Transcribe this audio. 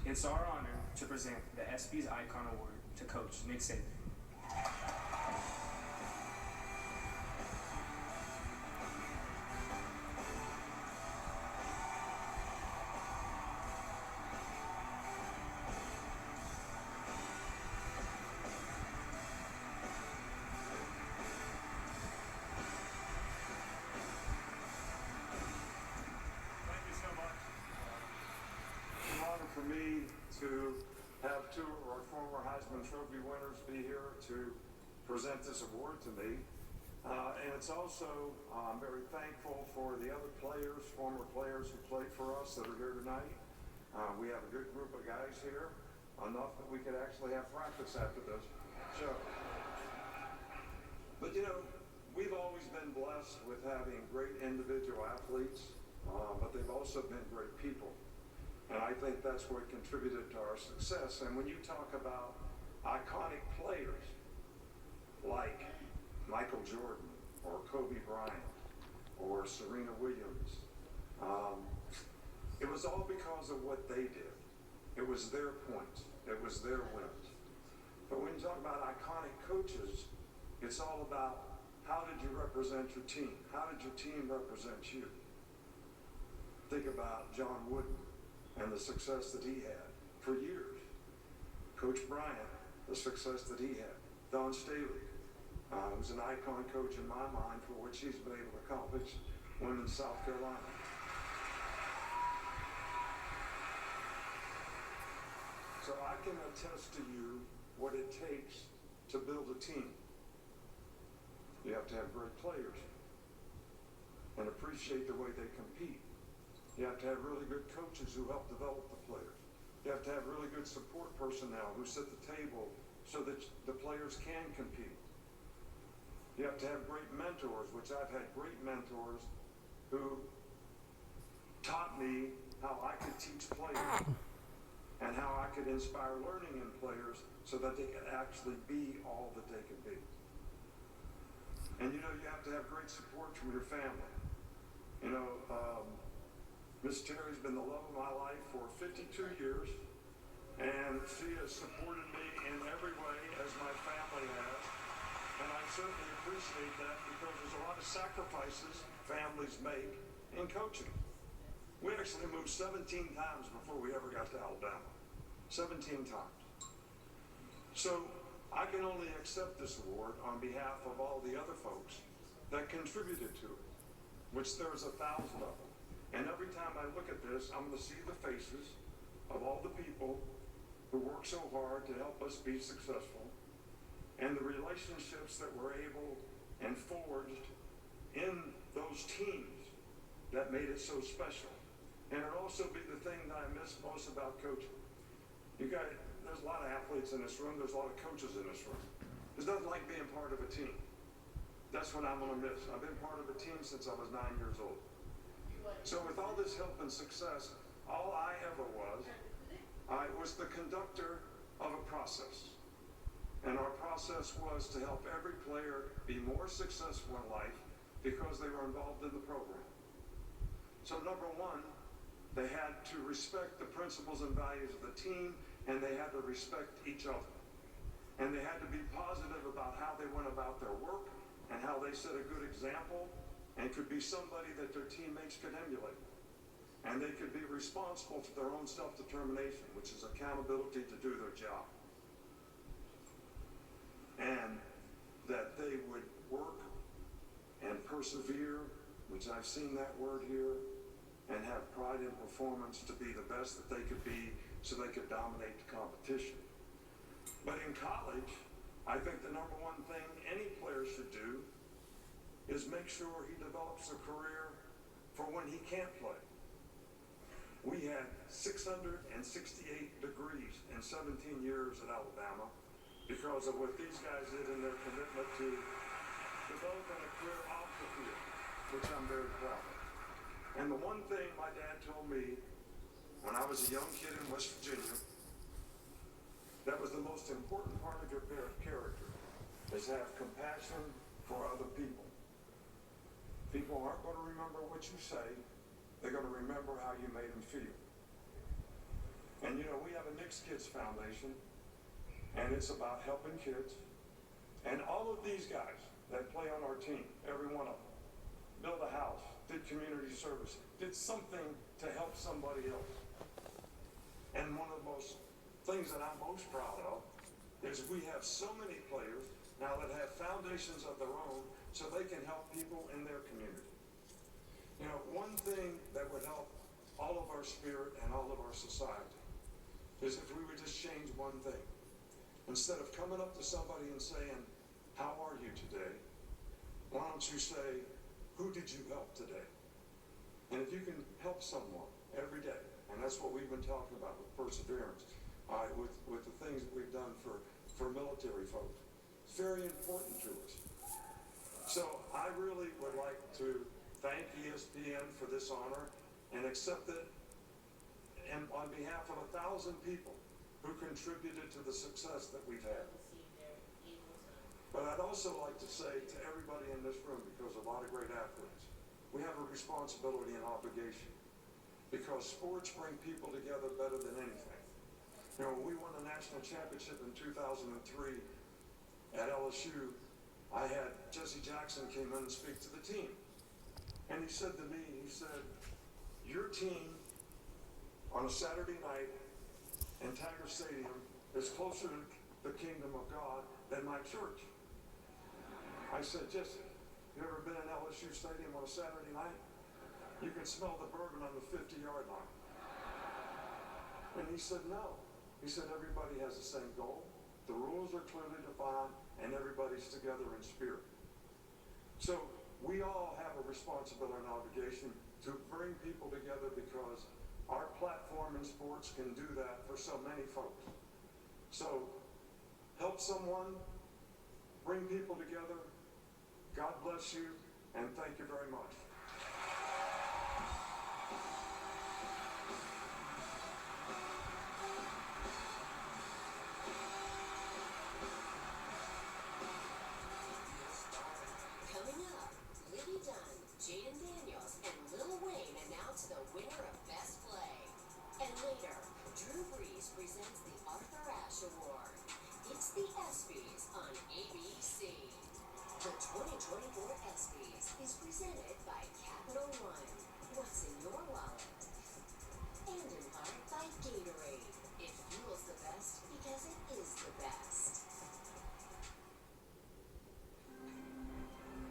It's our honor to present the ESPY's Icon Award to Coach Nick Saban. For me to have two of our former Heisman Trophy winners be here to present this award to me. And it's also, I'm very thankful for the other players, former players who played for us that are here tonight. We have a good group of guys here, enough that we could actually have practice after this show. But you know, we've always been blessed with having great individual athletes, but they've also been great people. And I think that's what contributed to our success. And when you talk about iconic players like Michael Jordan or Kobe Bryant or Serena Williams, it was all because of what they did. It was their points. It was their wins. But when you talk about iconic coaches, it's all about how did you represent your team? How did your team represent you? Think about John Wooden and the success that he had for years. Coach Bryant, the success that he had. Don Staley was an icon coach in my mind for what she's been able to accomplish when in South Carolina. So I can attest to you what it takes to build a team. You have to have great players and appreciate the way they compete. You have to have really good coaches who help develop the players. You have to have really good support personnel who sit the table so that the players can compete. You have to have great mentors, which I've had great mentors who taught me how I could teach players and how I could inspire learning in players so that they could actually be all that they could be. And you know, you have to have great support from your family. You know, Miss Terry's been the love of my life for 52 years, and she has supported me in every way as my family has, and I certainly appreciate that because there's a lot of sacrifices families make in coaching. We actually moved 17 times before we ever got to Alabama. 17 times. So I can only accept this award on behalf of all the other folks that contributed to it, which there's 1,000 of them. And every time I look at this, I'm going to see the faces of all the people who work so hard to help us be successful and the relationships that we're able and forged in those teams that made it so special. And it'll also be the thing that I miss most about coaching. There's a lot of athletes in this room. There's a lot of coaches in this room. There's nothing like being part of a team. That's what I'm going to miss. I've been part of a team since I was 9 years old. So with all this help and success, all I ever was the conductor of a process. And our process was to help every player be more successful in life because they were involved in the program. So number one, they had to respect the principles and values of the team, and they had to respect each other. And they had to be positive about how they went about their work and how they set a good example and could be somebody that their teammates could emulate. And they could be responsible for their own self-determination, which is accountability to do their job. And that they would work and persevere, which I've seen that word here, and have pride in performance to be the best that they could be so they could dominate the competition. But in college, I think the number one thing any player should do is make sure he develops a career for when he can't play. We had 668 degrees in 17 years at Alabama because of what these guys did in their commitment to developing a career off the field, which I'm very proud of. And the one thing my dad told me when I was a young kid in West Virginia, that was the most important part of your character, is to have compassion for other people. People aren't going to remember what you say. They're going to remember how you made them feel. And you know, we have a Knicks Kids Foundation, and it's about helping kids. And all of these guys that play on our team, every one of them, built a house, did community service, did something to help somebody else. And one of the most things that I'm most proud of is we have so many players now that have foundations of their own so they can help people in their community. You know, one thing that would help all of our spirit and all of our society is if we would just change one thing. Instead of coming up to somebody and saying, "How are you today?" why don't you say, "Who did you help today?" And if you can help someone every day, and that's what we've been talking about with perseverance, with the things that we've done for military folks, it's very important to us. So I really would like to thank ESPN for this honor and accept it, and on behalf of 1,000 people who contributed to the success that we've had. But I'd also like to say to everybody in this room, because a lot of great athletes, we have a responsibility and obligation, because sports bring people together better than anything. You know, when we won the national championship in 2003 at LSU, I had Jesse Jackson came in and speak to the team. And he said to me, he said, "Your team on a Saturday night in Tiger Stadium is closer to the kingdom of God than my church." I said, "Jesse, you ever been in LSU Stadium on a Saturday night? You can smell the bourbon on the 50-yard line." And he said, "No." He said, "Everybody has the same goal. The rules are clearly defined, and everybody's together in spirit." So we all have a responsibility and obligation to bring people together, because our platform in sports can do that for so many folks. So help someone, bring people together. God bless you, and thank you very much.